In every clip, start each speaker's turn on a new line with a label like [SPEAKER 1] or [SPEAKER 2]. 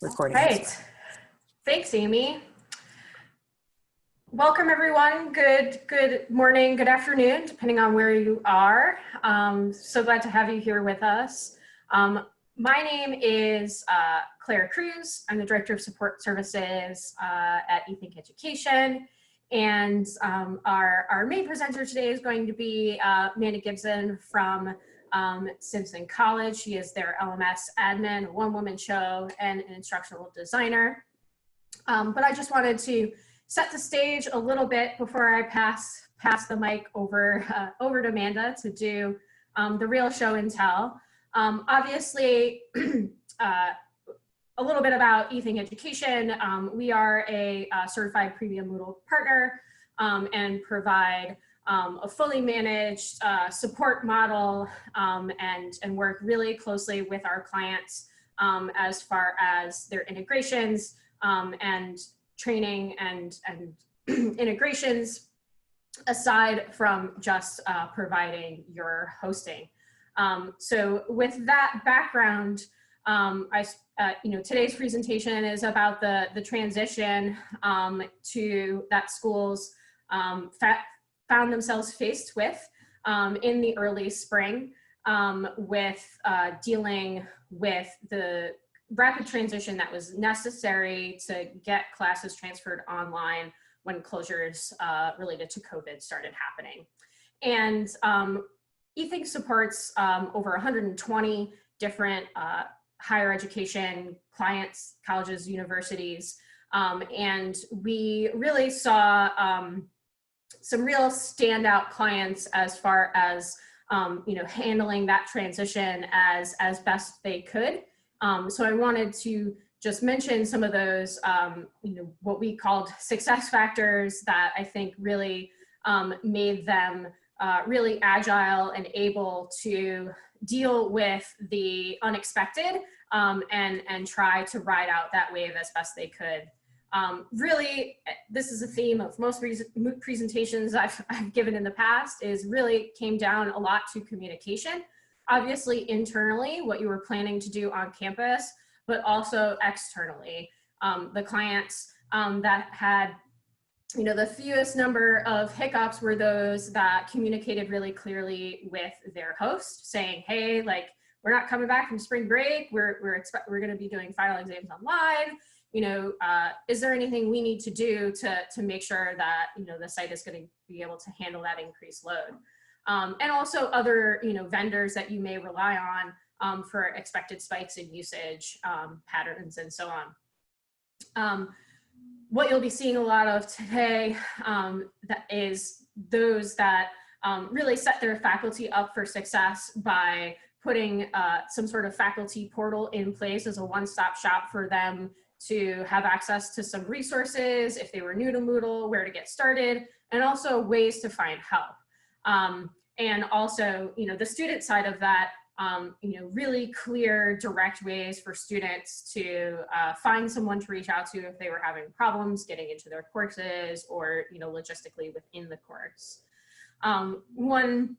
[SPEAKER 1] recording.
[SPEAKER 2] Right. Thanks, Amy. Welcome, everyone. Good morning, good afternoon, depending on where you are. So glad to have you here with us. My name is Claire Cruz. I'm the Director of Support Services at eThink Education. And our main presenter today is going to be Amanda Gibson from Simpson College. She is their LMS admin, a one-woman show, and an instructional designer. But I just wanted to set the stage a little bit before I pass the mic over to Amanda to do the real show and tell. Obviously, a little bit about eThink Education. We are a certified premium Moodle partner and provide a fully managed support model and work really closely with our clients as far as their integrations and training and integrations aside from just providing your hosting. So with that background, today's presentation is about the transition to that schools found themselves faced with in the early spring with dealing with the rapid transition that was necessary to get classes transferred online when closures related to COVID started happening. And eThink supports over 120 different higher education clients, colleges, universities, and we really saw some real standout clients as far as handling that transition as best they could. So I wanted to just mention some of those, what we called success factors that I think really made them really agile and able to deal with the unexpected and try to ride out that wave as best they could. Really, this is a theme of most presentations I've given in the past, is really came down a lot to communication. Obviously internally, what you were planning to do on campus, but also externally. The clients that had the fewest number of hiccups were those that communicated really clearly with their host, saying, hey, like, we're not coming back from spring break, we're going to be doing final exams online. Is there anything we need to do to make sure that the site is going to be able to handle that increased load? And also other vendors that you may rely on for expected spikes in usage patterns and so on. What you'll be seeing a lot of today that is those that really set their faculty up for success by putting some sort of faculty portal in place as a one-stop shop for them to have access to some resources if they were new to Moodle, where to get started, and also ways to find help. And also, the student side of that, really clear, direct ways for students to find someone to reach out to if they were having problems getting into their courses or, logistically within the course. One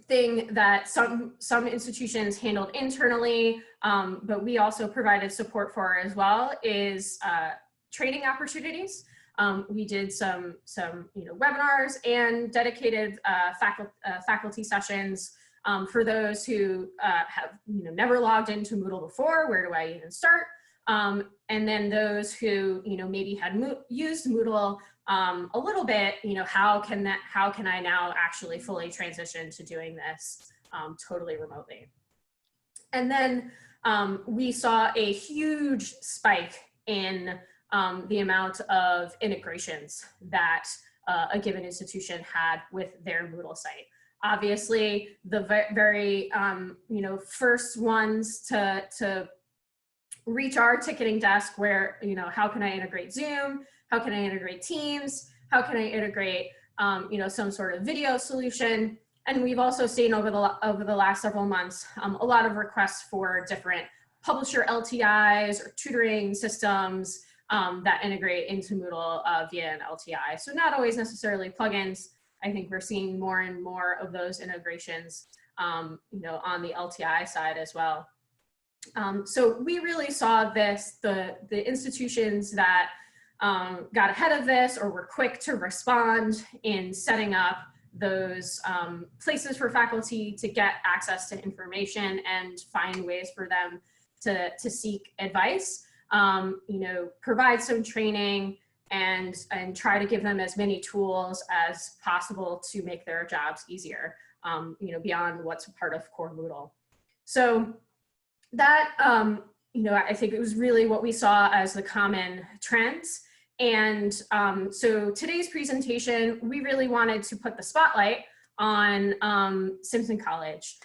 [SPEAKER 2] thing that some institutions handled internally, but we also provided support for as well, is training opportunities. We did some webinars and dedicated faculty sessions for those who have never logged into Moodle before. Where do I even start? And then those who maybe had used Moodle a little bit, how can I now actually fully transition to doing this totally remotely? And then we saw a huge spike in the amount of integrations that a given institution had with their Moodle site. Obviously, the very first ones to reach our ticketing desk, where how can I integrate Zoom? How can I integrate Teams? How can I integrate some sort of video solution? And we've also seen over the last several months a lot of requests for different publisher LTIs or tutoring systems that integrate into Moodle via an LTI. So not always necessarily plugins. I think we're seeing more and more of those integrations, on the LTI side as well. So we really saw this, the institutions that got ahead of this or were quick to respond in setting up those places for faculty to get access to information and find ways for them to seek advice, you know, provide some training and try to give them as many tools as possible to make their jobs easier, you know, beyond what's a part of core Moodle. So that, you know, I think it was really what we saw as the common trends. And so today's presentation, we really wanted to put the spotlight on Simpson College,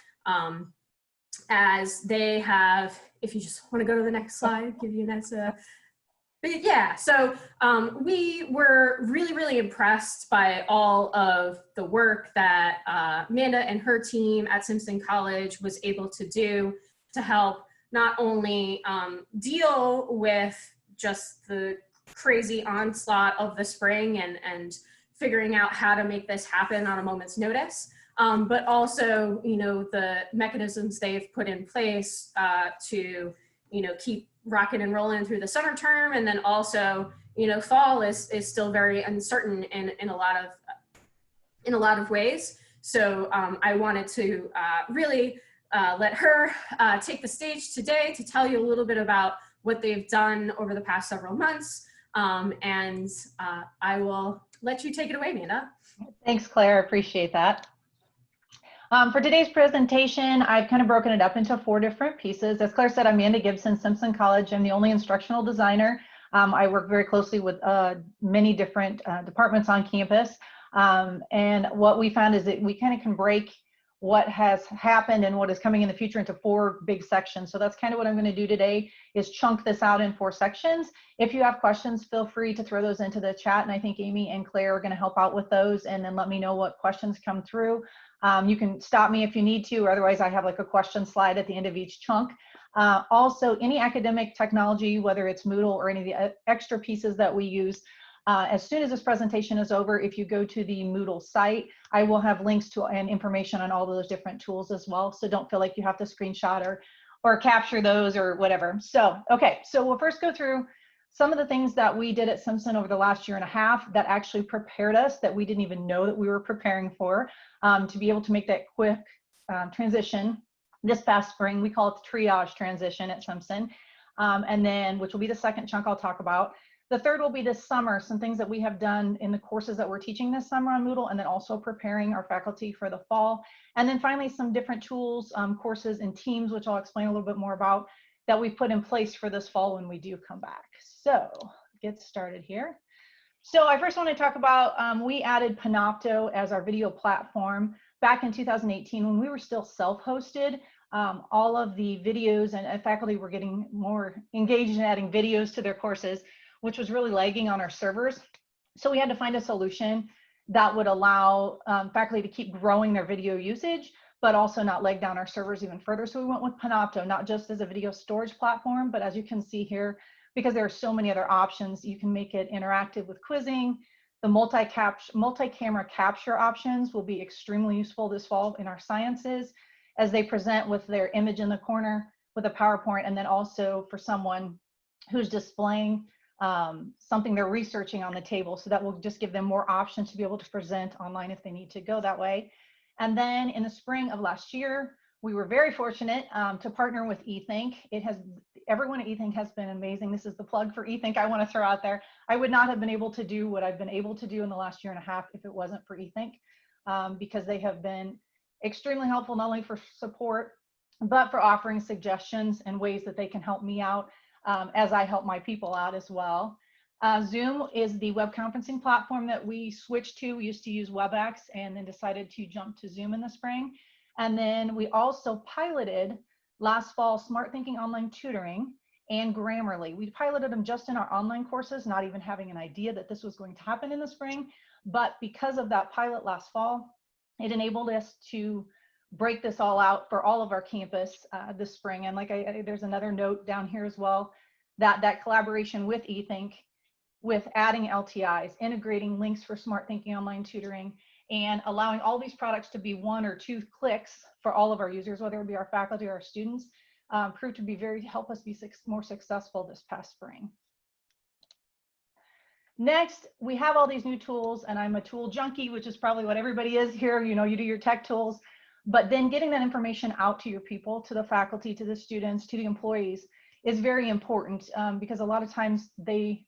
[SPEAKER 2] as they have, if you just want to go to the next slide, give you an answer. But yeah, so we were really, really impressed by all of the work that Amanda and her team at Simpson College was able to do to help not only deal with just the crazy onslaught of the spring and figuring out how to make this happen on a moment's notice, but also, you know, the mechanisms they've put in place to, you know, keep rocking and rolling through the summer term. And then also, you know, fall is still very uncertain in a lot of ways. So I wanted to really let her take the stage today to tell you a little bit about what they've done over the past several months. And I will let you take it away, Amanda.
[SPEAKER 1] Thanks, Claire. I appreciate that. For today's presentation, I've kind of broken it up into 4 different pieces. As Claire said, I'm Amanda Gibson, Simpson College. I'm the only instructional designer. I work very closely with many different departments on campus. And what we found is that we kind of can break what has happened and what is coming in the future into 4 big sections. So that's kind of what I'm going to do today, is chunk this out in 4 sections. If you have questions, feel free to throw those into the chat. And I think Amy and Claire are going to help out with those, and then let me know what questions come through. You can stop me if you need to, or otherwise I have like a question slide at the end of each chunk. Also, any academic technology, whether it's Moodle or any of the extra pieces that we use, as soon as this presentation is over, if you go to the Moodle site, I will have links to and information on all those different tools as well. So don't feel like you have to screenshot or capture those or whatever. So, okay, so we'll first go through some of the things that we did at Simpson over the last 1.5 years that actually prepared us, that we didn't even know that we were preparing for, to be able to make that quick transition this past spring. We call it the triage transition at Simpson. And then, which will be the second chunk I'll talk about. The third will be this summer, some things that we have done in the courses that we're teaching this summer on Moodle, and then also preparing our faculty for the fall. And then finally, some different tools, courses and teams, which I'll explain a little bit more about, that we've put in place for this fall when we do come back. So get started here. So I first want to talk about, we added Panopto as our video platform back in 2018 when we were still self-hosted. All of the videos and faculty were getting more engaged in adding videos to their courses, which was really lagging on our servers. So we had to find a solution that would allow faculty to keep growing their video usage, but also not lag down our servers even further. So we went with Panopto, not just as a video storage platform, but as you can see here, because there are so many other options, you can make it interactive with quizzing. The multi-camera capture options will be extremely useful this fall in our sciences, as they present with their image in the corner with a PowerPoint, and then also for someone who's displaying something they're researching on the table. So that will just give them more options to be able to present online if they need to go that way. And then in the spring of last year, we were very fortunate to partner with eThink. Everyone at eThink has been amazing. This is the plug for eThink I want to throw out there. I would not have been able to do what I've been able to do in the last 1.5 years if it wasn't for eThink, because they have been extremely helpful, not only for support, but for offering suggestions and ways that they can help me out as I help my people out as well. Zoom is the web conferencing platform that we switched to. We used to use WebEx and then decided to jump to Zoom in the spring. And then we also piloted last fall Smart Thinking Online Tutoring and Grammarly. We piloted them just in our online courses, not even having an idea that this was going to happen in the spring. But because of that pilot last fall, it enabled us to break this all out for all of our campus this spring. And like there's another note down here as well, that collaboration with eThink, with adding LTIs, integrating links for Smart Thinking Online Tutoring, and allowing all these products to be 1 or 2 clicks for all of our users, whether it be our faculty or our students, proved to be help us be more successful this past spring. Next, we have all these new tools, and I'm a tool junkie, which is probably what everybody is here. You know, you do your tech tools, but then getting that information out to your people, to the faculty, to the students, to the employees is very important, because a lot of times they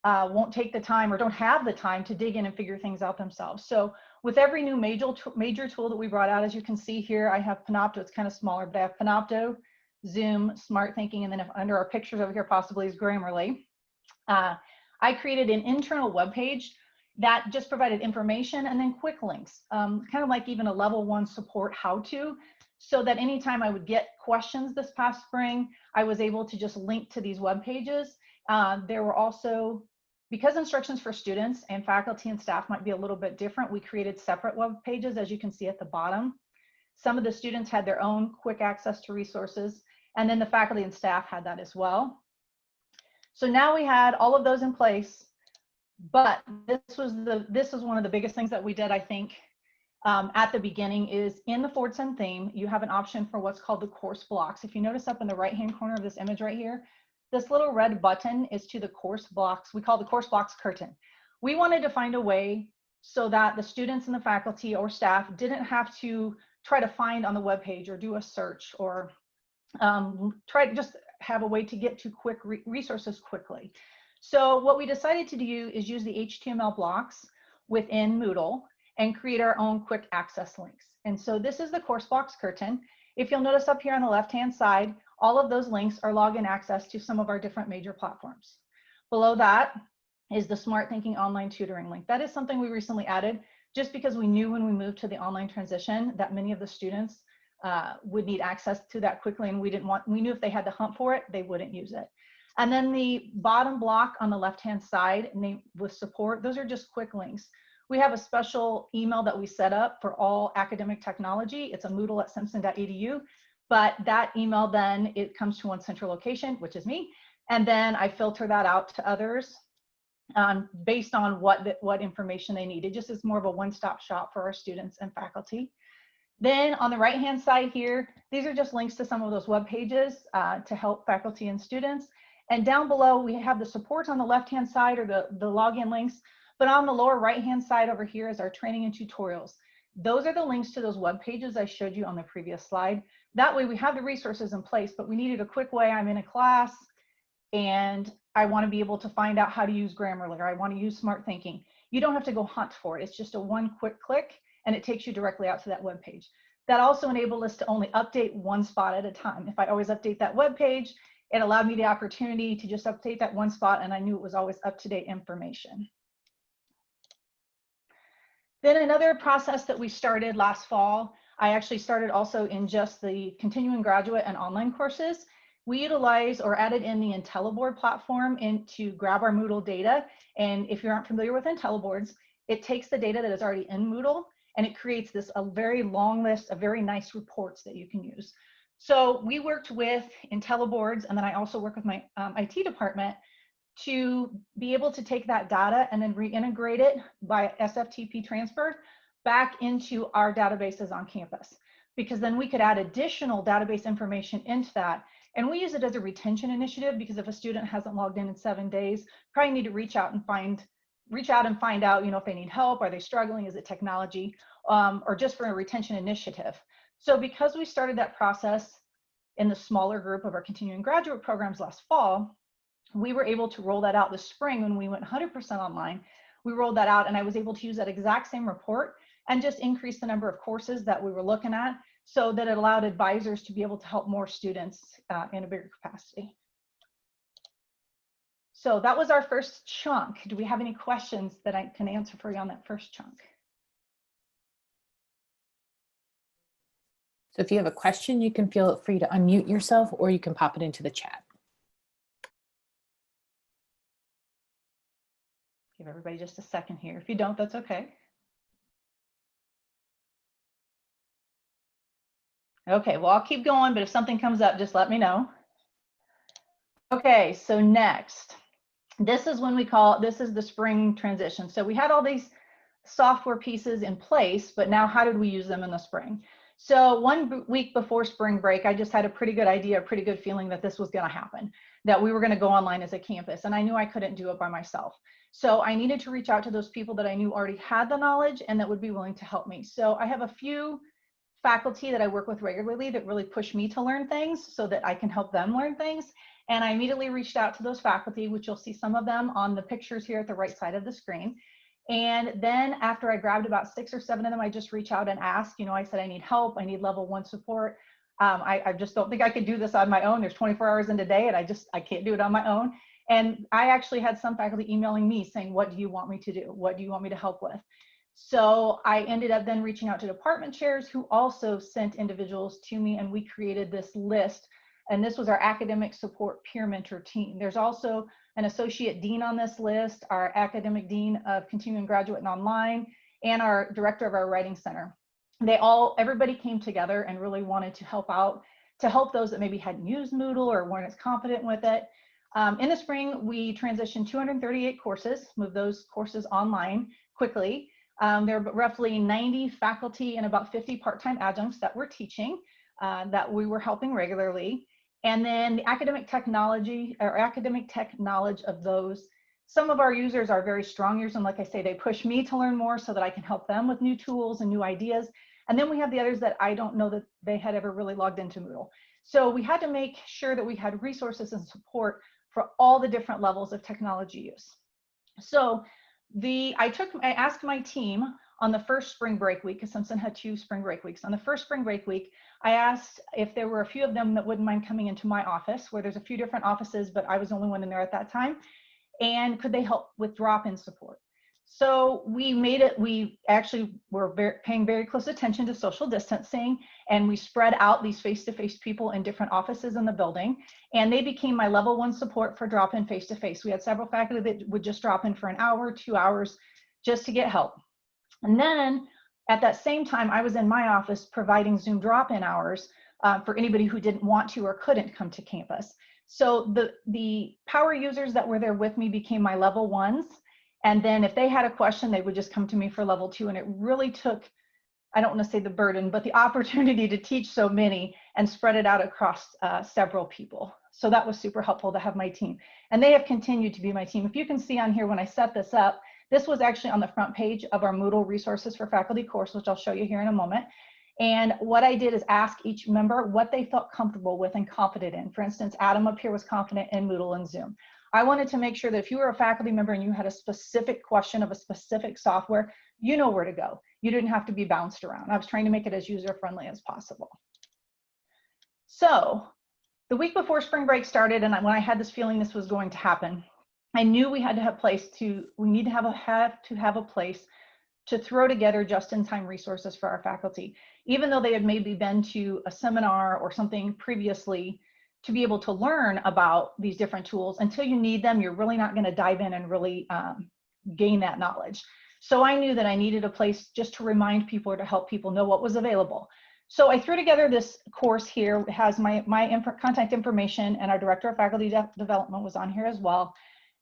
[SPEAKER 1] won't take the time or don't have the time to dig in and figure things out themselves. So with every new major tool that we brought out, as you can see here, I have Panopto. It's kind of smaller, but I have Panopto, Zoom, Smart Thinking, and then under our pictures over here possibly is Grammarly. I created an internal web page that just provided information and then quick links, kind of like even a level 1 support how-to, so that anytime I would get questions this past spring, I was able to just link to these web pages. There were also, because instructions for students and faculty and staff might be a little bit different, we created separate web pages, as you can see at the bottom. Some of the students had their own quick access to resources, and then the faculty and staff had that as well. So now we had all of those in place, but this was one of the biggest things that we did, I think, at the beginning, is in the Fordson theme, you have an option for what's called the course blocks. If you notice up in the right-hand corner of this image right here, this little red button is to the course blocks. We call the course blocks curtain. We wanted to find a way so that the students and the faculty or staff didn't have to try to find on the web page or do a search or try to just have a way to get to quick resources quickly. So what we decided to do is use the HTML blocks within Moodle and create our own quick access links. And so this is the course blocks curtain. If you'll notice up here on the left-hand side, all of those links are login access to some of our different major platforms. Below that is the Smart Thinking online tutoring link. That is something we recently added just because we knew when we moved to the online transition that many of the students would need access to that quickly, and we knew if they had to hunt for it, they wouldn't use it. And then the bottom block on the left-hand side named with support, those are just quick links. We have a special email that we set up for all academic technology. It's a Moodle at simpson.edu, but that email then, it comes to one central location, which is me, and then I filter that out to others based on what information they need. It just is more of a one-stop shop for our students and faculty. Then on the right-hand side here, these are just links to some of those web pages to help faculty and students. And down below, we have the support on the left-hand side, or the login links. But on the lower right-hand side over here is our training and tutorials. Those are the links to those web pages I showed you on the previous slide. That way we have the resources in place, but we needed a quick way. I'm in a class and I want to be able to find out how to use Grammarly, or I want to use Smart Thinking. You don't have to go hunt for it. It's just a one quick click and it takes you directly out to that web page. That also enabled us to only update one spot at a time. If I always update that web page, it allowed me the opportunity to just update that one spot, and I knew it was always up-to-date information. Then another process that we started last fall, I actually started also in just the continuing graduate and online courses. We utilize or added in the IntelliBoard platform to grab our Moodle data. And if you aren't familiar with IntelliBoards, it takes the data that is already in Moodle and it creates a very long list of very nice reports that you can use. So we worked with IntelliBoards, and then I also work with my IT department to be able to take that data and then reintegrate it by SFTP transfer back into our databases on campus, because then we could add additional database information into that. And we use it as a retention initiative, because if a student hasn't logged in 7 days, probably need to reach out and find out, if they need help, are they struggling, is it technology, or just for a retention initiative. So because we started that process in the smaller group of our continuing graduate programs last fall, we were able to roll that out this spring when we went 100% online. We rolled that out and I was able to use that exact same report and just increase the number of courses that we were looking at, so that it allowed advisors to be able to help more students in a bigger capacity. So that was our first chunk. Do we have any questions that I can answer for you on that first chunk?
[SPEAKER 3] So if you have a question, you can feel free to unmute yourself or you can pop it into the chat.
[SPEAKER 1] Give everybody just a second here. If you don't, that's okay. Okay, well, I'll keep going, but if something comes up, just let me know. Okay, so next, this is the spring transition. So we had all these software pieces in place, but now how did we use them in the spring? So week before spring break, I just had a pretty good idea, a pretty good feeling that this was going to happen, that we were going to go online as a campus. And I knew I couldn't do it by myself. So I needed to reach out to those people that I knew already had the knowledge and that would be willing to help me. So I have a few faculty that I work with regularly that really push me to learn things so that I can help them learn things. And I immediately reached out to those faculty, which you'll see some of them on the pictures here at the right side of the screen. And then after I grabbed about 6 or 7 of them, I just reach out and ask, I said, I need help. I need level 1 support. I just don't think I could do this on my own. There's 24 hours in a day and I can't do it on my own. And I actually had some faculty emailing me saying, what do you want me to do? What do you want me to help with? So I ended up then reaching out to department chairs who also sent individuals to me, and we created this list. And this was our academic support peer mentor team. There's also an associate dean on this list, our academic dean of continuing graduate and online, and our director of our writing center. Everybody came together and really wanted to help out, to help those that maybe hadn't used Moodle or weren't as confident with it. In the spring, we transitioned 238 courses, moved those courses online quickly. There are roughly 90 faculty and about 50 part-time adjuncts that we're teaching, that we were helping regularly. And then the academic technology or academic tech knowledge of those, some of our users are very strong users. And like I say, they push me to learn more so that I can help them with new tools and new ideas. And then we have the others that I don't know that they had ever really logged into Moodle. So we had to make sure that we had resources and support for all the different levels of technology use. So I asked my team on the first spring break week, because Simpson had 2 spring break weeks. On the first spring break week, I asked if there were a few of them that wouldn't mind coming into my office, where there's a few different offices, but I was the only one in there at that time. And could they help with drop-in support? So we actually were paying very close attention to social distancing, and we spread out these face-to-face people in different offices in the building, and they became my level 1 support for drop-in face-to-face. We had several faculty that would just drop in for an hour, 2 hours, just to get help. And then at that same time, I was in my office providing Zoom drop-in hours for anybody who didn't want to or couldn't come to campus. So the power users that were there with me became my level 1s. And then if they had a question, they would just come to me for level 2. And it really took, I don't want to say the burden, but the opportunity to teach so many and spread it out across several people. So that was super helpful to have my team. And they have continued to be my team. If you can see on here, when I set this up, this was actually on the front page of our Moodle resources for faculty course, which I'll show you here in a moment. And what I did is ask each member what they felt comfortable with and confident in. For instance, Adam up here was confident in Moodle and Zoom. I wanted to make sure that if you were a faculty member and you had a specific question of a specific software, you know where to go. You didn't have to be bounced around. I was trying to make it as user-friendly as possible. So the week before spring break started, and when I had this feeling this was going to happen, I knew we had to have a place to throw together just-in-time resources for our faculty, even though they had maybe been to a seminar or something previously, to be able to learn about these different tools. Until you need them, you're really not going to dive in and really gain that knowledge. So I knew that I needed a place just to remind people or to help people know what was available. So I threw together this course here. It has my contact information, and our director of faculty development was on here as well.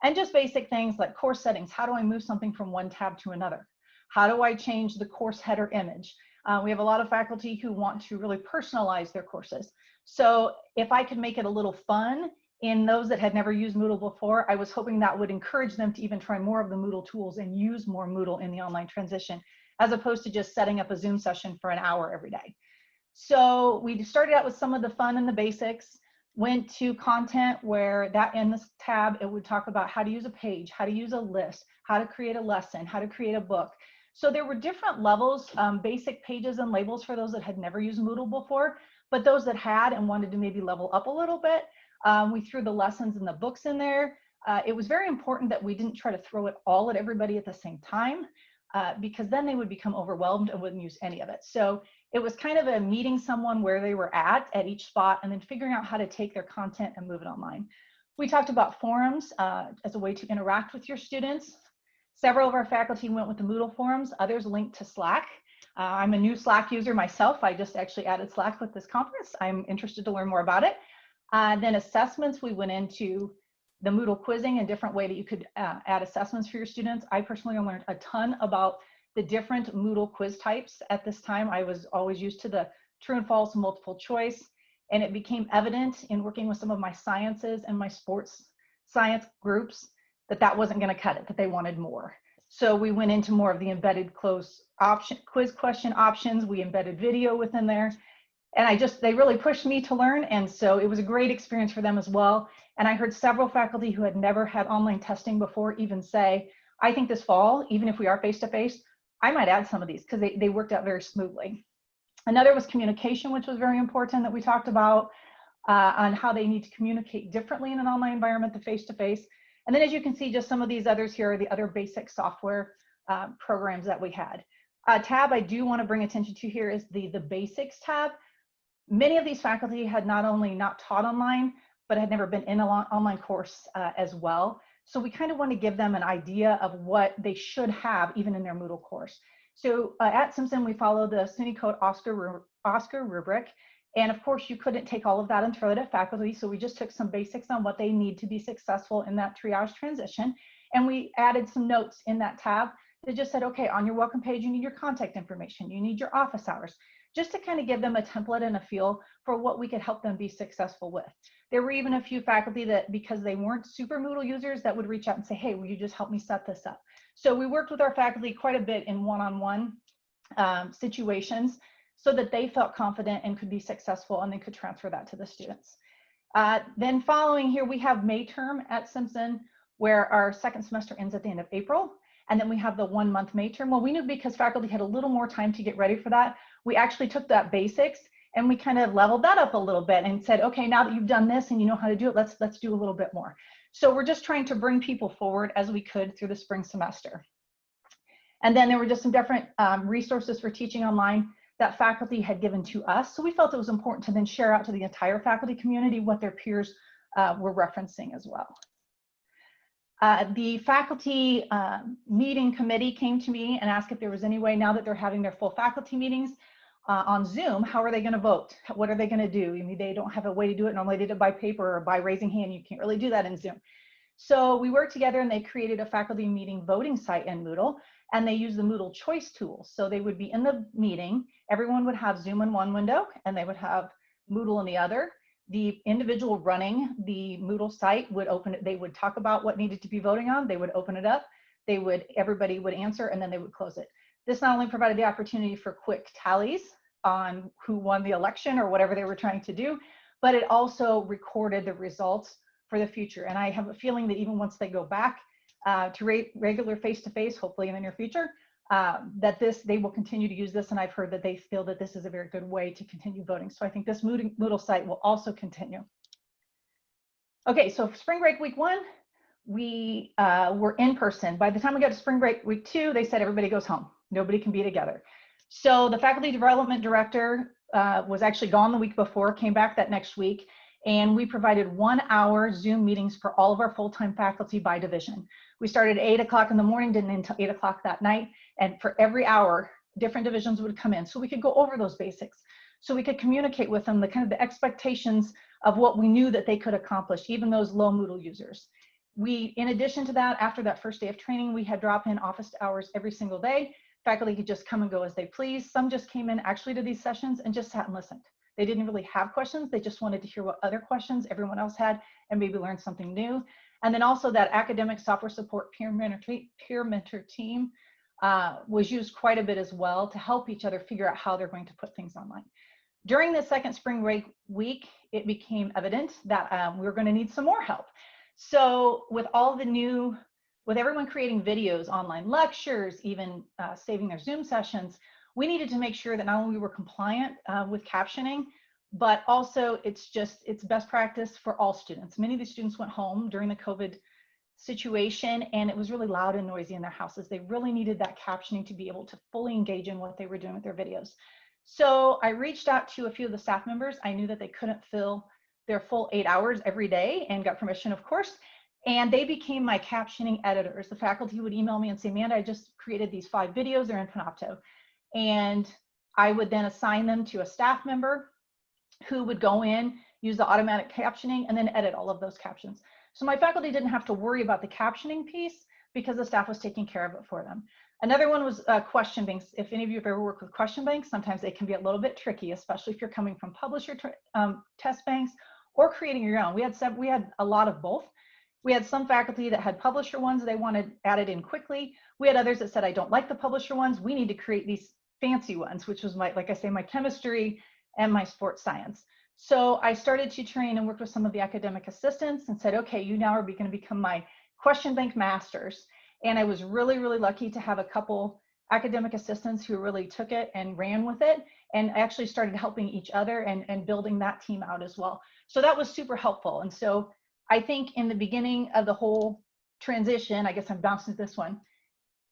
[SPEAKER 1] And just basic things like course settings. How do I move something from one tab to another? How do I change the course header image? We have a lot of faculty who want to really personalize their courses. So if I could make it a little fun in those that had never used Moodle before, I was hoping that would encourage them to even try more of the Moodle tools and use more Moodle in the online transition, as opposed to just setting up a Zoom session for an hour every day. So we started out with some of the fun and the basics, went to content where that in this tab, it would talk about how to use a page, how to use a list, how to create a lesson, how to create a book. So there were different levels, basic pages and labels for those that had never used Moodle before, but those that had and wanted to maybe level up a little bit, we threw the lessons and the books in there. It was very important that we didn't try to throw it all at everybody at the same time, because then they would become overwhelmed and wouldn't use any of it. So it was kind of a meeting someone where they were at each spot, and then figuring out how to take their content and move it online. We talked about forums as a way to interact with your students. Several of our faculty went with the Moodle forums, others linked to Slack. I'm a new Slack user myself. I just actually added Slack with this conference. I'm interested to learn more about it. Then assessments, we went into the Moodle quizzing, a different way that you could add assessments for your students. I personally learned a ton about the different Moodle quiz types at this time. I was always used to the true and false, multiple choice. And it became evident in working with some of my sciences and my sports science groups that that wasn't going to cut it, that they wanted more. So we went into more of the embedded close option, quiz question options. We embedded video within there. And they really pushed me to learn. And so it was a great experience for them as well. And I heard several faculty who had never had online testing before even say, I think this fall, even if we are face-to-face, I might add some of these because they worked out very smoothly. Another was communication, which was very important that we talked about on how they need to communicate differently in an online environment than face-to-face. And then as you can see, just some of these others here are the other basic software programs that we had. A tab I do want to bring attention to here is the basics tab. Many of these faculty had not only not taught online, but had never been in an online course as well. So we kind of want to give them an idea of what they should have even in their Moodle course. So at Simpson, we follow the SUNY Code Oscar rubric. And of course, you couldn't take all of that and throw it at faculty. So we just took some basics on what they need to be successful in that triage transition. And we added some notes in that tab that just said, okay, on your welcome page, you need your contact information, you need your office hours, just to kind of give them a template and a feel for what we could help them be successful with. There were even a few faculty that, because they weren't super Moodle users, that would reach out and say, hey, will you just help me set this up? So we worked with our faculty quite a bit in one-on-one situations so that they felt confident and could be successful, and they could transfer that to the students. Then following here, we have May term at Simpson, where our second semester ends at the end of April. And then we have the 1 month May term. Well, we knew because faculty had a little more time to get ready for that, we actually took that basics and we kind of leveled that up a little bit and said, okay, now that you've done this and you know how to do it, let's do a little bit more. So we're just trying to bring people forward as we could through the spring semester. And then there were just some different resources for teaching online that faculty had given to us. So we felt it was important to then share out to the entire faculty community what their peers were referencing as well. The faculty meeting committee came to me and asked if there was any way, now that they're having their full faculty meetings on Zoom, how are they going to vote? What are they going to do? I mean, they don't have a way to do it. Normally they did it by paper or by raising hand. You can't really do that in Zoom. So we worked together and they created a faculty meeting voting site in Moodle, and they used the Moodle choice tool. So they would be in the meeting, everyone would have Zoom in one window and they would have Moodle in the other. The individual running the Moodle site would open it. They would talk about what needed to be voting on. They would open it up. Everybody would answer, and then they would close it. This not only provided the opportunity for quick tallies on who won the election or whatever they were trying to do, but it also recorded the results for the future. And I have a feeling that even once they go back to regular face-to-face, hopefully in the near future, that they will continue to use this, and I've heard that they feel that this is a very good way to continue voting. So I think this Moodle site will also continue. Okay, so spring break week 1, we were in person. By the time we got to spring break week 2, they said everybody goes home. Nobody can be together. So the faculty development director was actually gone the week before, came back that next week, and we provided 1 hour Zoom meetings for all of our full-time faculty by division. We started at 8 o'clock in the morning, didn't end until 8 o'clock that night. And for every hour, different divisions would come in. So we could go over those basics. So we could communicate with them the kind of the expectations of what we knew that they could accomplish, even those low Moodle users. In addition to that, after that first day of training, we had drop-in office hours every single day. Faculty could just come and go as they please. Some just came in actually to these sessions and just sat and listened. They didn't really have questions. They just wanted to hear what other questions everyone else had and maybe learn something new. And then also that academic software support peer mentor team was used quite a bit as well to help each other figure out how they're going to put things online. During the second spring break week, it became evident that we were going to need some more help. So with everyone creating videos, online lectures, even saving their Zoom sessions, we needed to make sure that not only we were compliant with captioning, but also it's best practice for all students. Many of the students went home during the COVID situation, and it was really loud and noisy in their houses. They really needed that captioning to be able to fully engage in what they were doing with their videos. So I reached out to a few of the staff members. I knew that they couldn't fill their full 8 hours every day, and got permission, of course. And they became my captioning editors. The faculty would email me and say, Amanda, I just created these 5 videos, they're in Panopto. And I would then assign them to a staff member who would go in, use the automatic captioning, and then edit all of those captions. So my faculty didn't have to worry about the captioning piece, because the staff was taking care of it for them. Another one was question banks. If any of you have ever worked with question banks, sometimes they can be a little bit tricky, especially if you're coming from publisher test banks or creating your own. We had a lot of both. We had some faculty that had publisher ones they wanted added in quickly. We had others that said, I don't like the publisher ones. We need to create these fancy ones, which was like I say, my chemistry and my sports science. So I started to train and work with some of the academic assistants and said, okay, you now are going to become my question bank masters. And I was really, really lucky to have a couple academic assistants who really took it and ran with it and actually started helping each other and building that team out as well. So that was super helpful. And so I think in the beginning of the whole transition, I guess I'm bouncing this one,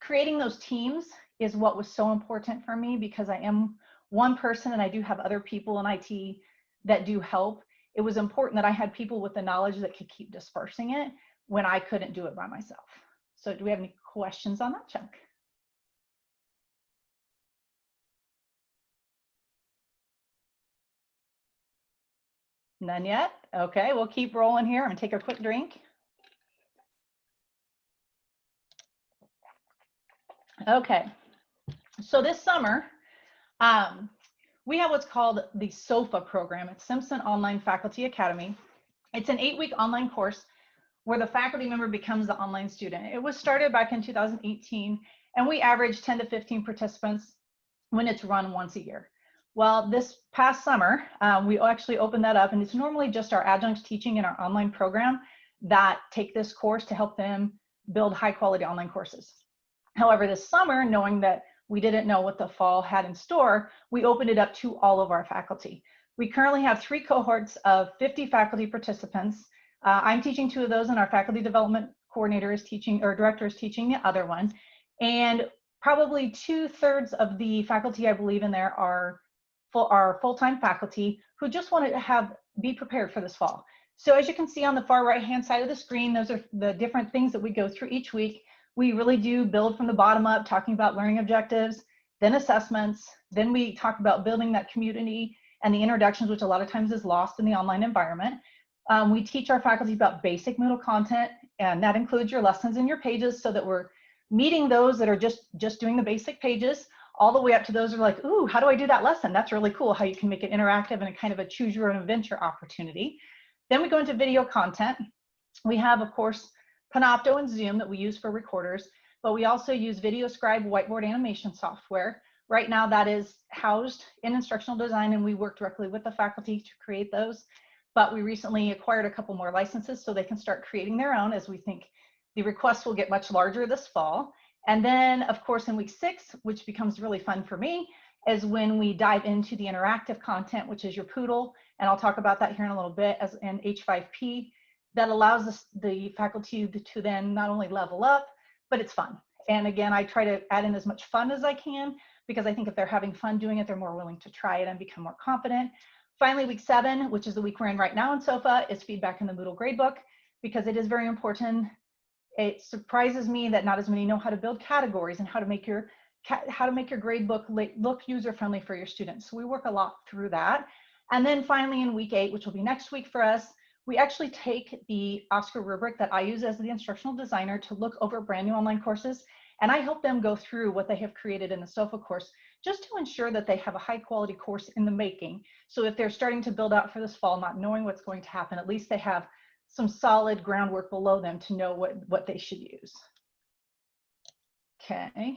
[SPEAKER 1] creating those teams is what was so important for me, because I am one person and I do have other people in IT that do help. It was important that I had people with the knowledge that could keep dispersing it when I couldn't do it by myself. So do we have any questions on that, Chuck? None yet? Okay, we'll keep rolling here. I'm gonna take a quick drink. Okay, so this summer, we have what's called the SOFA program. It's Simpson Online Faculty Academy. It's an 8-week online course where the faculty member becomes the online student. It was started back in 2018, and we average 10 to 15 participants when it's run once a year. Well, this past summer, we actually opened that up, and it's normally just our adjuncts teaching in our online program that take this course to help them build high quality online courses. However, this summer, knowing that we didn't know what the fall had in store, we opened it up to all of our faculty. We currently have 3 cohorts of 50 faculty participants. I'm teaching 2 of those, and our faculty development coordinator is teaching, or director is teaching the other one. And probably 2/3 of the faculty, I believe, in there are full-time faculty who just wanted to be prepared for this fall. So as you can see on the far right-hand side of the screen, those are the different things that we go through each week. We really do build from the bottom up, talking about learning objectives, then assessments, then we talk about building that community and the introductions, which a lot of times is lost in the online environment. We teach our faculty about basic Moodle content, and that includes your lessons and your pages, so that we're meeting those that are just doing the basic pages, all the way up to those who are like, ooh, how do I do that lesson? That's really cool, how you can make it interactive and a kind of a choose your own adventure opportunity. Then we go into video content. We have, of course, Panopto and Zoom that we use for recorders, but we also use VideoScribe whiteboard animation software. Right now that is housed in instructional design, and we work directly with the faculty to create those. But we recently acquired a couple more licenses so they can start creating their own, as we think the requests will get much larger this fall. And then, of course, in week 6, which becomes really fun for me, is when we dive into the interactive content, which is your Poodle, and I'll talk about that here in a little bit, as an H5P that allows the faculty to then not only level up, but it's fun. And again, I try to add in as much fun as I can, because I think if they're having fun doing it, they're more willing to try it and become more confident. Finally, week 7, which is the week we're in right now in SOFA, is feedback in the Moodle gradebook, because it is very important. It surprises me that not as many know how to build categories and how to make your gradebook look user-friendly for your students. So we work a lot through that. And then finally in week 8, which will be next week for us, we actually take the Oscar rubric that I use as the instructional designer to look over brand new online courses, and I help them go through what they have created in the SOFA course, just to ensure that they have a high quality course in the making. So if they're starting to build out for this fall, not knowing what's going to happen, at least they have some solid groundwork below them to know what they should use. Okay.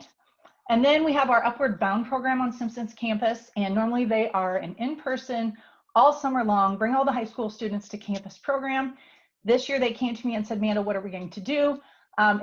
[SPEAKER 1] And then we have our Upward Bound program on Simpson's campus, and normally they are an in-person, all summer long, bring all the high school students to campus program. This year they came to me and said, Amanda, what are we going to do?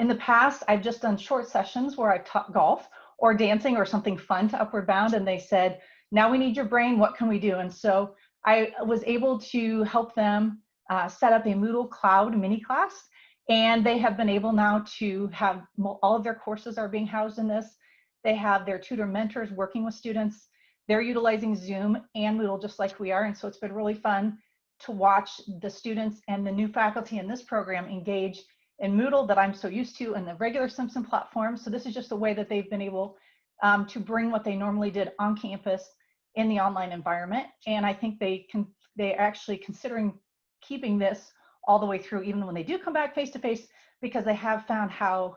[SPEAKER 1] In the past, I've just done short sessions where I've taught golf or dancing or something fun to Upward Bound, and they said, now we need your brain, what can we do? And so I was able to help them set up a Moodle Cloud mini class, and they have been able now to have all of their courses are being housed in this. They have their tutor mentors working with students. They're utilizing Zoom and Moodle just like we are, and so it's been really fun to watch the students and the new faculty in this program engage in Moodle that I'm so used to in the regular Simpson platform. So this is just a way that they've been able to bring what they normally did on campus in the online environment. And I think they're actually considering keeping this all the way through, even when they do come back face to face, because they have found how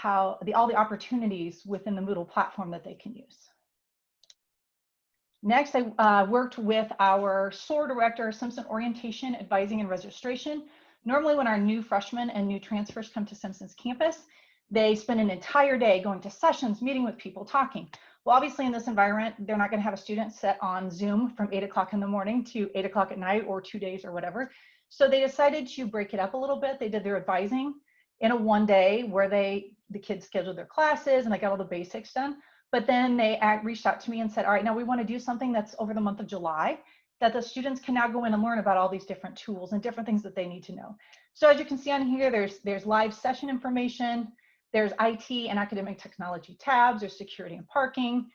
[SPEAKER 1] all the opportunities within the Moodle platform that they can use. Next, I worked with our SOAR director, Simpson Orientation, Advising, and Registration. Normally when our new freshmen and new transfers come to Simpson's campus, they spend an entire day going to sessions, meeting with people, talking. Well, obviously in this environment, they're not gonna have a student set on Zoom from 8 o'clock in the morning to 8 o'clock at night or 2 days or whatever. So they decided to break it up a little bit. They did their advising in a one day where the kids scheduled their classes and they got all the basics done. But then they reached out to me and said, all right, now we want to do something that's over the month of July, that the students can now go in and learn about all these different tools and different things that they need to know. So as you can see on here, there's live session information, there's IT and academic technology tabs, there's security and parking,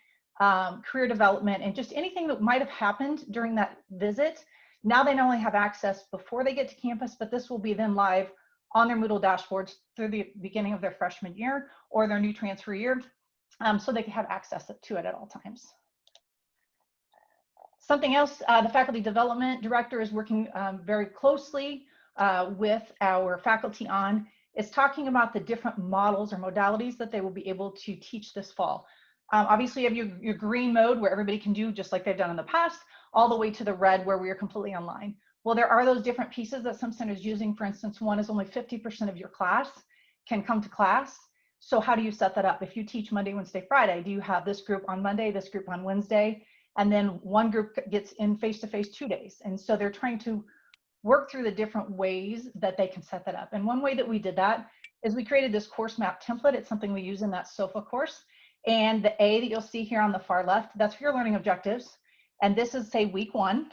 [SPEAKER 1] career development, and just anything that might have happened during that visit. Now they not only have access before they get to campus, but this will be then live on their Moodle dashboards through the beginning of their freshman year or their new transfer year. So they can have access to it at all times. Something else, the faculty development director is working very closely with our faculty on is talking about the different models or modalities that they will be able to teach this fall. Obviously you have your green mode where everybody can do just like they've done in the past, all the way to the red where we are completely online. Well, there are those different pieces that Simpson is using. For instance, one is only 50% of your class can come to class. So how do you set that up? If you teach Monday, Wednesday, Friday, do you have this group on Monday, this group on Wednesday, and then one group gets in face-to-face 2 days? And so they're trying to work through the different ways that they can set that up. And one way that we did that is we created this course map template. It's something we use in that SOFA course. And the A that you'll see here on the far left, that's for your learning objectives. And this is, say, week 1.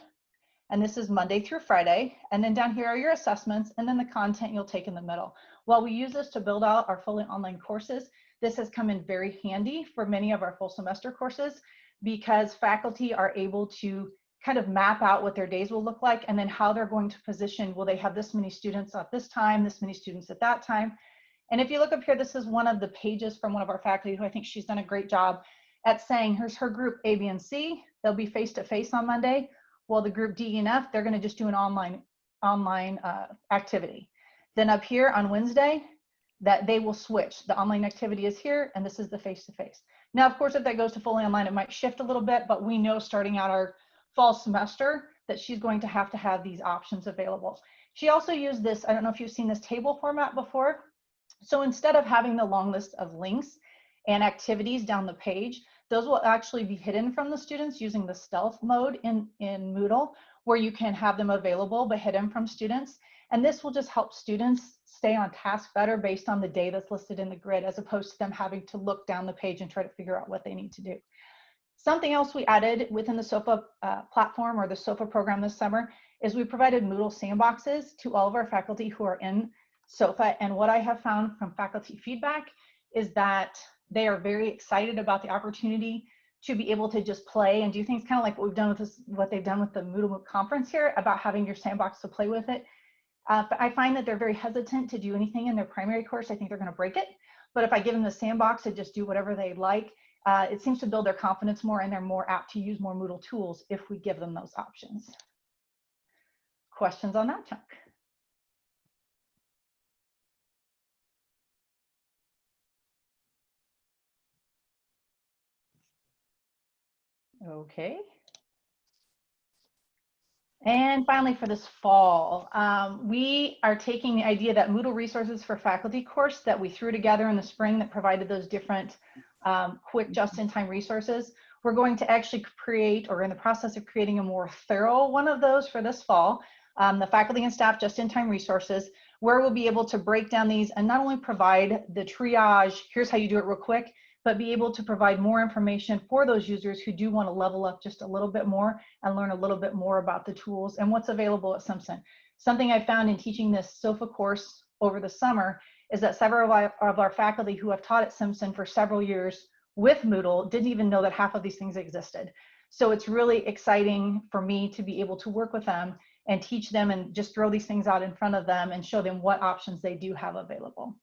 [SPEAKER 1] And this is Monday through Friday. And then down here are your assessments and then the content you'll take in the middle. While we use this to build out our fully online courses, this has come in very handy for many of our full semester courses because faculty are able to kind of map out what their days will look like and then how they're going to position. Will they have this many students at this time, this many students at that time? And if you look up here, this is one of the pages from one of our faculty who I think she's done a great job at saying, here's her group A, B, and C. They'll be face-to-face on Monday. Well, the group D and F, they're going to just do an online activity. Then up here on Wednesday, that they will switch. The online activity is here, and this is the face-to-face. Now, of course, if that goes to fully online, it might shift a little bit, but we know starting out our fall semester that she's going to have these options available. She also used this, I don't know if you've seen this table format before. So instead of having the long list of links and activities down the page, those will actually be hidden from the students using the stealth mode in Moodle, where you can have them available but hidden from students. And this will just help students stay on task better based on the day that's listed in the grid, as opposed to them having to look down the page and try to figure out what they need to do. Something else we added within the SOFA platform or the SOFA program this summer is we provided Moodle sandboxes to all of our faculty who are in SOFA. And what I have found from faculty feedback is that they are very excited about the opportunity to be able to just play and do things kind of like what we've done with this, what they've done with the Moodle conference here about having your sandbox to play with it. But I find that they're very hesitant to do anything in their primary course. I think they're going to break it. But if I give them the sandbox to just do whatever they like, it seems to build their confidence more, and they're more apt to use more Moodle tools if we give them those options. Questions on that chunk? Okay. And finally, for this fall, we are taking the idea that Moodle Resources for Faculty course that we threw together in the spring that provided those different quick just-in-time resources. We're going to actually create, or in the process of creating, a more thorough one of those for this fall, the faculty and staff just-in-time resources, where we'll be able to break down these and not only provide the triage, here's how you do it real quick, but be able to provide more information for those users who do want to level up just a little bit more and learn a little bit more about the tools and what's available at Simpson. Something I found in teaching this SOFA course over the summer is that several of our faculty who have taught at Simpson for several years with Moodle didn't even know that half of these things existed. So it's really exciting for me to be able to work with them and teach them and just throw these things out in front of them and show them what options they do have available.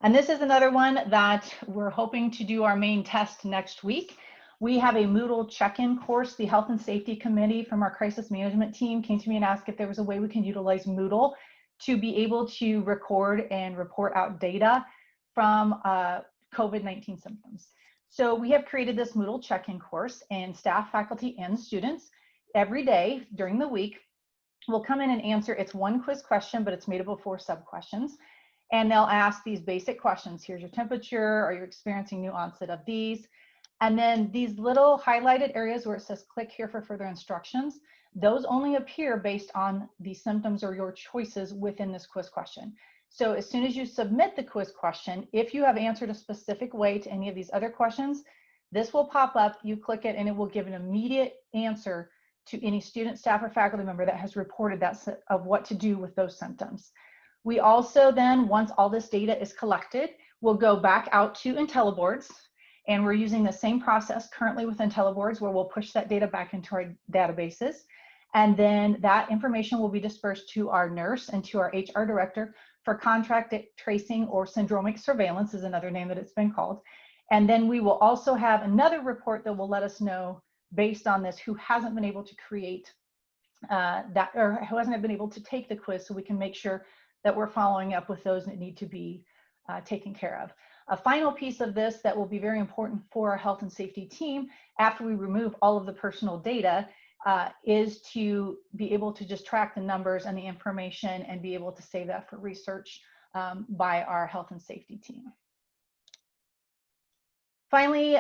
[SPEAKER 1] And this is another one that we're hoping to do our main test next week. We have a Moodle check-in course. The Health and Safety Committee from our crisis management team came to me and asked if there was a way we can utilize Moodle to be able to record and report out data from COVID-19 symptoms. So we have created this Moodle check-in course, and staff, faculty, and students every day during the week will come in and answer. It's one quiz question, but it's made up of 4 sub-questions. And they'll ask these basic questions. Here's your temperature. Are you experiencing new onset of these? And then these little highlighted areas where it says click here for further instructions, those only appear based on the symptoms or your choices within this quiz question. So as soon as you submit the quiz question, if you have answered a specific way to any of these other questions, this will pop up, you click it, and it will give an immediate answer to any student, staff, or faculty member that has reported that of what to do with those symptoms. We also then, once all this data is collected, will go back out to IntelliBoards, and we're using the same process currently with IntelliBoards where we'll push that data back into our databases. And then that information will be dispersed to our nurse and to our HR director for contact tracing, or syndromic surveillance is another name that it's been called. And then we will also have another report that will let us know, based on this, who hasn't been able to create that, or who hasn't been able to take the quiz, so we can make sure that we're following up with those that need to be taken care of. A final piece of this that will be very important for our health and safety team after we remove all of the personal data is to be able to just track the numbers and the information and be able to save that for research by our health and safety team. Finally,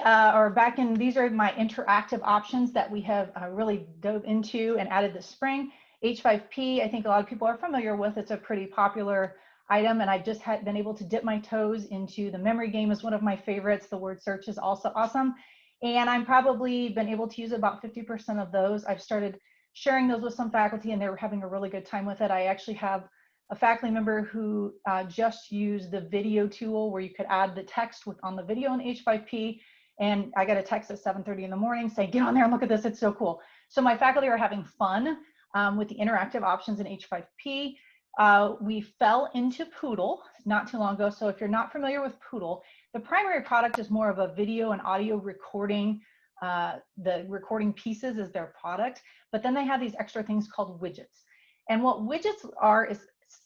[SPEAKER 1] these are my interactive options that we have really dove into and added this spring. H5P, I think a lot of people are familiar with. It's a pretty popular item, and I've just been able to dip my toes into the memory game is one of my favorites. The word search is also awesome. And I'm probably been able to use about 50% of those. I've started sharing those with some faculty, and they were having a really good time with it. I actually have a faculty member who just used the video tool where you could add the text on the video in H5P. And I got a text at 7:30 in the morning saying, get on there and look at this, it's so cool. So my faculty are having fun with the interactive options in H5P. We fell into Moodle not too long ago. So if you're not familiar with Moodle, the primary product is more of a video and audio recording. The recording pieces is their product, but then they have these extra things called widgets. And what widgets are is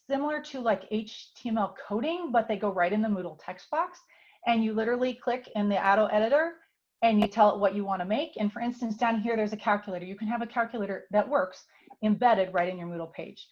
[SPEAKER 1] similar to like HTML coding, but they go right in the Moodle text box. And you literally click in the auto editor and you tell it what you want to make. And for instance, down here, there's a calculator. You can have a calculator that works embedded right in your Moodle page.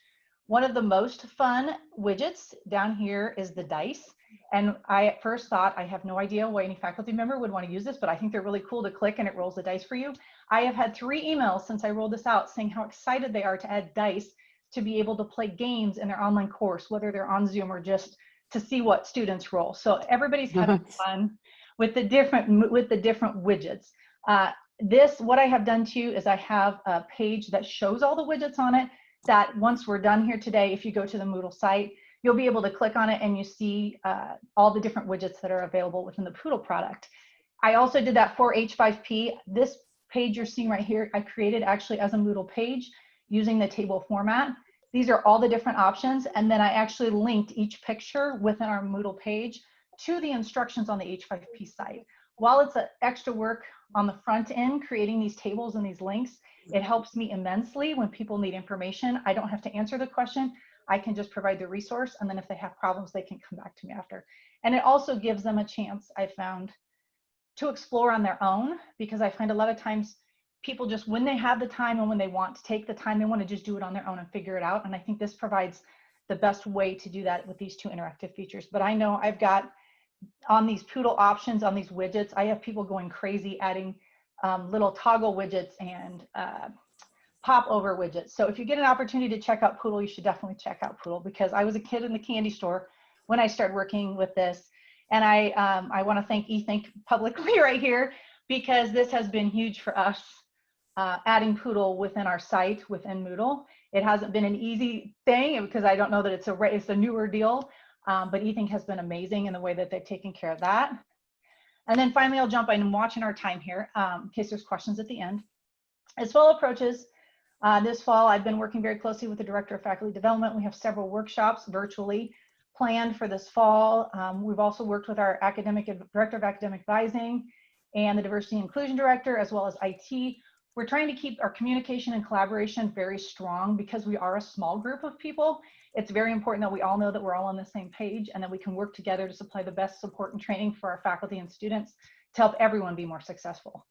[SPEAKER 1] One of the most fun widgets down here is the dice. And I at first thought, I have no idea why any faculty member would want to use this, but I think they're really cool to click and it rolls the dice for you. I have had 3 emails since I rolled this out saying how excited they are to add dice to be able to play games in their online course, whether they're on Zoom or just to see what students roll. So everybody's having fun with the different widgets. What I have done too is I have a page that shows all the widgets on it, that once we're done here today, if you go to the Moodle site, you'll be able to click on it and you see all the different widgets that are available within the Moodle product. I also did that for H5P. This page you're seeing right here, I created actually as a Moodle page using the table format. These are all the different options. And then I actually linked each picture within our Moodle page to the instructions on the H5P site. While it's an extra work on the front end, creating these tables and these links, it helps me immensely when people need information. I don't have to answer the question. I can just provide the resource. And then if they have problems, they can come back to me after. And it also gives them a chance, I found, to explore on their own, because I find a lot of times people just, when they have the time and when they want to take the time, they want to just do it on their own and figure it out. And I think this provides the best way to do that with these 2 interactive features. But I know I've got on these Moodle options, on these widgets, I have people going crazy adding little toggle widgets and pop over widgets. So if you get an opportunity to check out Moodle, you should definitely check out Moodle, because I was a kid in the candy store when I started working with this. And I want to thank eThink publicly right here, because this has been huge for us, adding Moodle within our site within Moodle. It hasn't been an easy thing because I don't know that it's a newer deal, but eThink has been amazing in the way that they've taken care of that. And then finally, I'll jump in and watching our time here in case there's questions at the end. As fall approaches, this fall, I've been working very closely with the Director of Faculty Development. We have several workshops virtually planned for this fall. We've also worked with our Director of Academic Advising and the Diversity and Inclusion Director, as well as IT, we're trying to keep our communication and collaboration very strong because we are a small group of people. It's very important that we all know that we're all on the same page and that we can work together to supply the best support and training for our faculty and students to help everyone be more successful.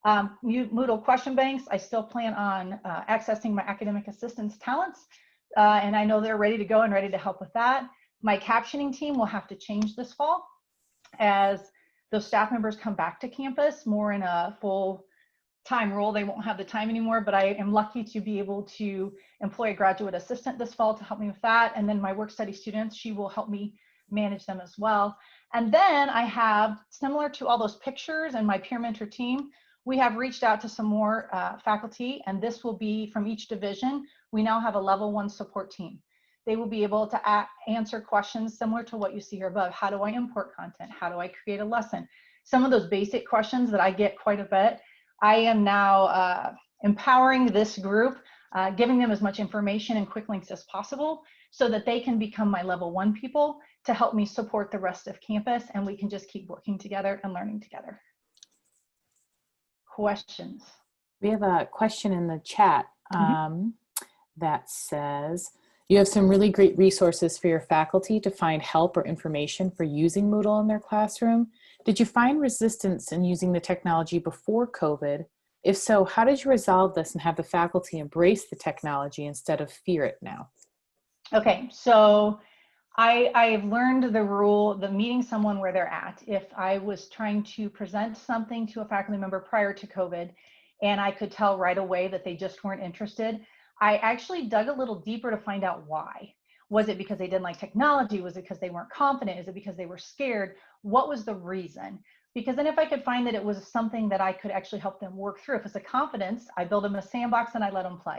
[SPEAKER 1] Moodle question banks, I still plan on accessing my academic assistance talents, and I know they're ready to go and ready to help with that. My captioning team will have to change this fall as those staff members come back to campus more in a full-time role. They won't have the time anymore, but I am lucky to be able to employ a graduate assistant this fall to help me with that. And then my work study students, she will help me manage them as well. And then I have, similar to all those pictures and my peer mentor team, we have reached out to some more faculty, and this will be from each division. We now have a level 1 support team. They will be able to answer questions similar to what you see here above. How do I import content? How do I create a lesson? Some of those basic questions that I get quite a bit, I am now empowering this group, giving them as much information and quick links as possible so that they can become my level 1 people to help me support the rest of campus, and we can just keep working together and learning together. Questions?
[SPEAKER 3] We have a question in the chat that says, you have some really great resources for your faculty to find help or information for using Moodle in their classroom. Did you find resistance in using the technology before COVID? If so, how did you resolve this and have the faculty embrace the technology instead of fear it now?
[SPEAKER 1] Okay, so I've learned the rule, the meeting someone where they're at. If I was trying to present something to a faculty member prior to COVID and I could tell right away that they just weren't interested, I actually dug a little deeper to find out why. Was it because they didn't like technology? Was it because they weren't confident? Is it because they were scared? What was the reason? Because then if I could find that it was something that I could actually help them work through, if it's a confidence, I build them a sandbox and I let them play.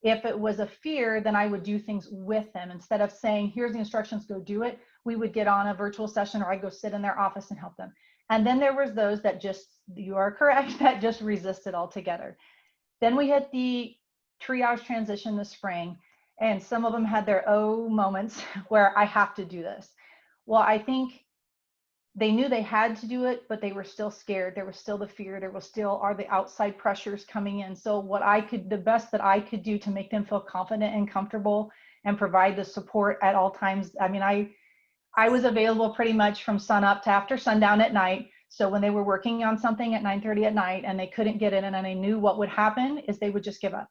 [SPEAKER 1] If it was a fear, then I would do things with them. Instead of saying, here's the instructions, go do it, we would get on a virtual session or I'd go sit in their office and help them. And then there was those that just, you are correct, that just resisted altogether. Then we hit the triage transition this spring, and some of them had their moments where I have to do this. Well, I think they knew they had to do it, but they were still scared. There was still the fear. There was still the outside pressures coming in. So the best that I could do to make them feel confident and comfortable and provide the support at all times. I mean, I was available pretty much from sun up to after sundown at night. So when they were working on something at 9:30 at night and they couldn't get in, and I knew what would happen is they would just give up.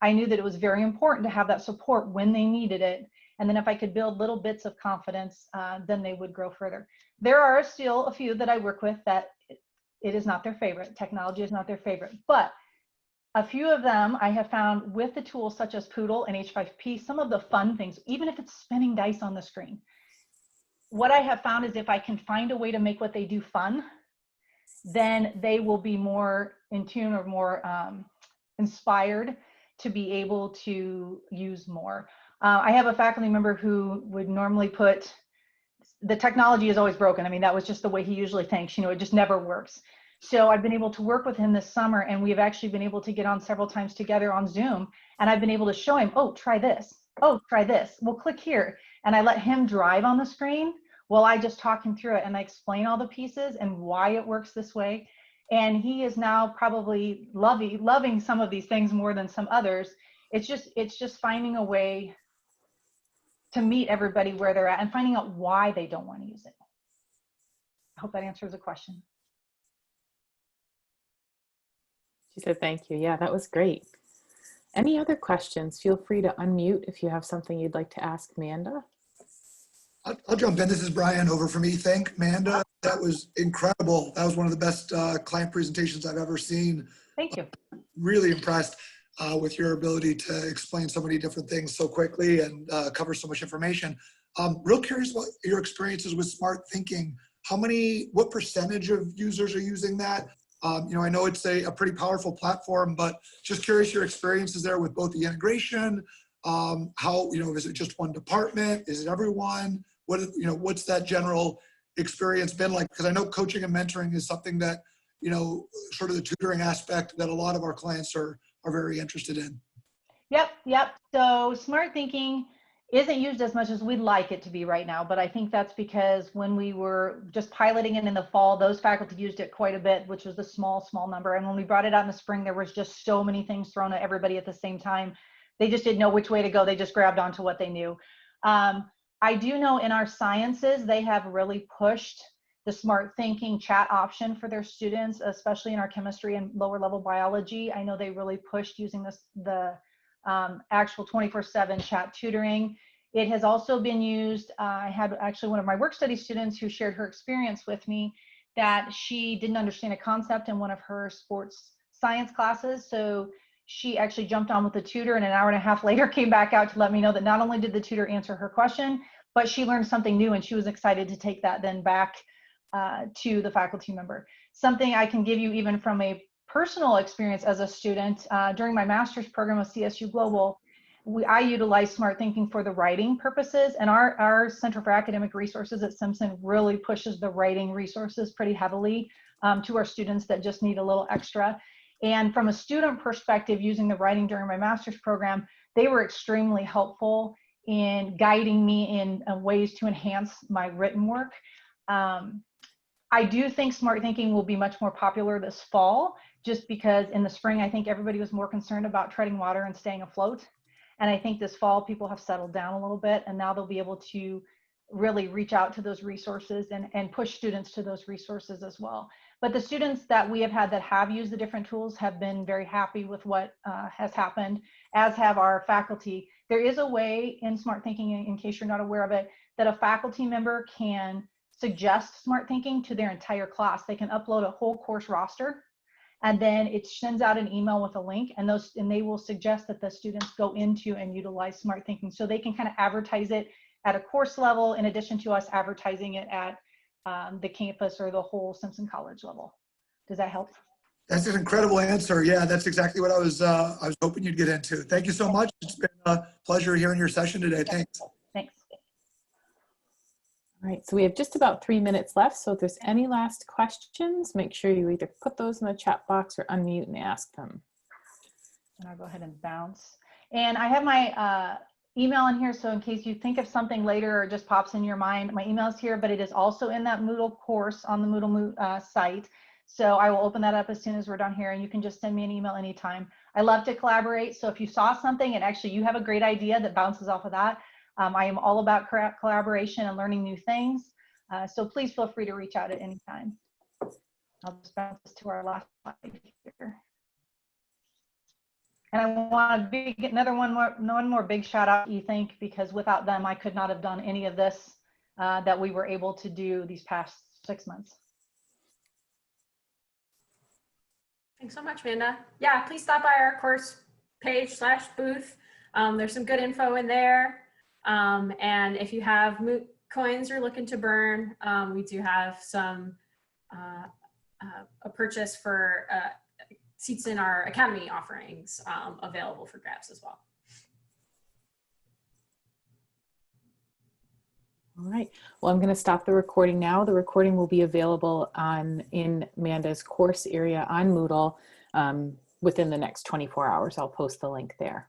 [SPEAKER 1] I knew that it was very important to have that support when they needed it. And then if I could build little bits of confidence, then they would grow further. There are still a few that I work with that it is not their favorite. Technology is not their favorite. But a few of them I have found with the tools such as Poodle and H5P, some of the fun things, even if it's spinning dice on the screen, what I have found is if I can find a way to make what they do fun, then they will be more in tune or more inspired to be able to use more. I have a faculty member who would normally put, the technology is always broken. I mean, that was just the way he usually thinks, it just never works. So I've been able to work with him this summer, and we've actually been able to get on several times together on Zoom, and I've been able to show him, oh, try this. Oh, try this. Well, click here. And I let him drive on the screen while I just talk him through it, and I explain all the pieces and why it works this way. And he is now probably loving some of these things more than some others. It's just finding a way to meet everybody where they're at and finding out why they don't want to use it. I hope that answers the question.
[SPEAKER 3] She said, thank you. Yeah, that was great. Any other questions? Feel free to unmute if you have something you'd like to ask Amanda.
[SPEAKER 4] I'll jump in. This is Brian over from eThink. Amanda, that was incredible. That was one of the best client presentations I've ever seen.
[SPEAKER 1] Thank you.
[SPEAKER 4] Really impressed with your ability to explain so many different things so quickly and cover so much information. Real curious about your experiences with smart thinking. What percentage of users are using that? I know it's a pretty powerful platform, but just curious your experiences there with both the integration, is it just one department? Is it everyone? What's that general experience been like? Because I know coaching and mentoring is something that, sort of the tutoring aspect that a lot of our clients are very interested in.
[SPEAKER 1] Yep. So smart thinking isn't used as much as we'd like it to be right now, but I think that's because when we were just piloting it in the fall, those faculty used it quite a bit, which was a small number. And when we brought it out in the spring, there was just so many things thrown at everybody at the same time. They just didn't know which way to go. They just grabbed onto what they knew. I do know in our sciences, they have really pushed the smart thinking chat option for their students, especially in our chemistry and lower level biology. I know they really pushed using the actual 24/7 chat tutoring. It has also been used. I had actually one of my work study students who shared her experience with me that she didn't understand a concept in one of her sports science classes. So she actually jumped on with the tutor, and an hour and a half later came back out to let me know that not only did the tutor answer her question, but she learned something new, and she was excited to take that then back to the faculty member. Something I can give you even from a personal experience as a student, during my master's program with CSU Global, I utilized smart thinking for the writing purposes, and our Center for Academic Resources at Simpson really pushes the writing resources pretty heavily to our students that just need a little extra. And from a student perspective, using the writing during my master's program, they were extremely helpful in guiding me in ways to enhance my written work. I do think smart thinking will be much more popular this fall, just because in the spring, I think everybody was more concerned about treading water and staying afloat. And I think this fall, people have settled down a little bit, and now they'll be able to really reach out to those resources and push students to those resources as well. But the students that we have had that have used the different tools have been very happy with what has happened, as have our faculty. There is a way in smart thinking, in case you're not aware of it, that a faculty member can suggest smart thinking to their entire class. They can upload a whole course roster, and then it sends out an email with a link, and they will suggest that the students go into and utilize smart thinking. So they can kind of advertise it at a course level in addition to us advertising it at the campus or the whole Simpson College level. Does that help?
[SPEAKER 4] That's an incredible answer. Yeah, that's exactly what I was hoping you'd get into. Thank you so much. It's been a pleasure hearing your session today. Thanks.
[SPEAKER 1] Thanks.
[SPEAKER 3] All right, so we have just about 3 minutes left. So if there's any last questions, make sure you either put those in the chat box or unmute and ask them.
[SPEAKER 1] And I'll go ahead and bounce. And I have my email in here, so in case you think of something later or just pops in your mind, my email is here, but it is also in that Moodle course on the Moodle site. So I will open that up as soon as we're done here, and you can just send me an email anytime. I love to collaborate, so if you saw something and actually you have a great idea that bounces off of that, I am all about collaboration and learning new things. So please feel free to reach out at any time. I'll just bounce this to our last slide here. And I want to get one more big shout out to eThink, because without them, I could not have done any of this that we were able to do these past 6 months.
[SPEAKER 2] Thanks so much, Amanda. Yeah, please stop by our course page / booth. There's some good info in there. And if you have Moot coins you're looking to burn, we do have some a purchase for seats in our Academy offerings available for grabs as well.
[SPEAKER 3] All right, well, I'm going to stop the recording now. The recording will be available in Amanda's course area on Moodle within the next 24 hours. I'll post the link there.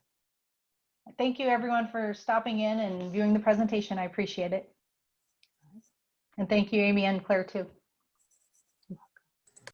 [SPEAKER 1] Thank you everyone for stopping in and viewing the presentation. I appreciate it. And thank you, Amy and Claire too.